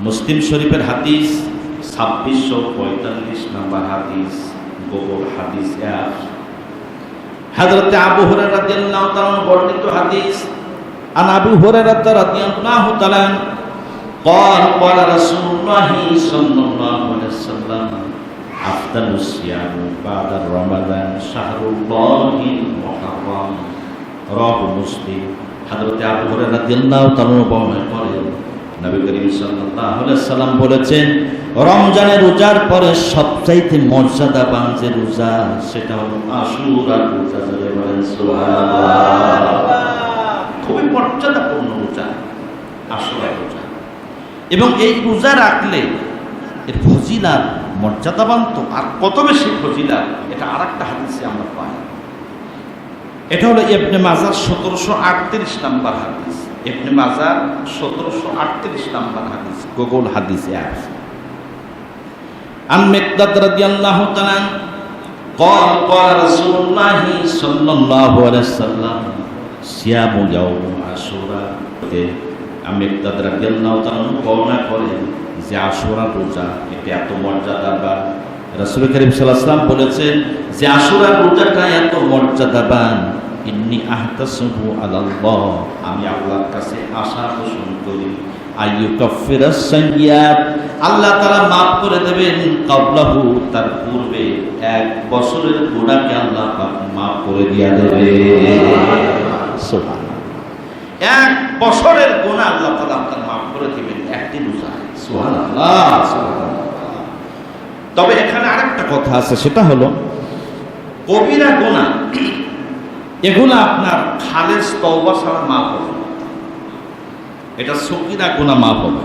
মুসলিম শরীফের হাদিস 2645 নম্বর হাদিস, গোপন হাদিস। হযরত আবু হুরায়রা রাদিয়াল্লাহু তাআলা বর্ণিত হাদিস, আন আবু হুরায়রা রাদিয়াল্লাহু তাআলা قال قال رسول الله صلى الله عليه وسلم أفضل الصيام بعد رمضان شهر الله المحرم رواه مسلم। হযরত আবু হুরায়রা রাদিয়াল্লাহু তাআলা বর্ণনা করেন, নবী করিম সাল্লাল্লাহু আলাইহি সাল্লাম বলেছেন, রমজানের রোজার পরে সবচাইতে মর্যাদাবান যে রোজা সেটা হলো আশুরার রোজা। যারা বলেন সুবহানাল্লাহ, খুবই মর্যাদাপূর্ণ রোজা আশুরার রোজা। এবং এই রোজা রাখলে এর ফজিলাত মর্যাদাবান তো আর কত বেশি ফজিলাত, এটা আরেকটা হাদিসে আমরা পাই। এটা হলো ইবনে মাজাহ 1738 নম্বর হাদিস। ইবনে মাজাহ 1738 নম্বর হাদিস, গুগল হাদিসে আছে। আন মিকদাদ রাদিয়াল্লাহু তাআলা قال قال رسول الله صلى الله عليه وسلم صيام يوم عاشوراء। মিকদাদ রাদিয়াল্লাহু তাআলা বর্ণনা করেন যে আশুরা রোজা এটা এত মর্যাদাবান। রাসূল করিম সাল্লাল্লাহু আলাইহি ওয়াসাল্লাম বলেছেন যে আশুরা রোজাটা এত মর্যাদাবান, ইন্নী আহতাসিবু আলাল্লাহ, আমি আল্লাহর কাছে আশা পোষণ করি, আইয়ুকাফিরাস সাইয়্যাত, আল্লাহ তাআলা মাফ করে দেবেন, ক্বাবলাহু, তার পূর্বে 1 বছরের গুনাহকে আল্লাহ পাক মাফ করে দিয়া দেবে। সুবহানাল্লাহ, 1 বছরের গুনাহ আল্লাহ তাআলা আপনার মাফ করে দিবেন একটি রোজায়। সুবহানাল্লাহ, সুবহানাল্লাহ। তবে এখানে আরেকটা কথা আছে, সেটা হলো কবিরা গুনাহ এগুলো আপনার খালেস তওবা ছাড়া মাফ হবে, এটা সগীরা গুনাহ মাফ হবে।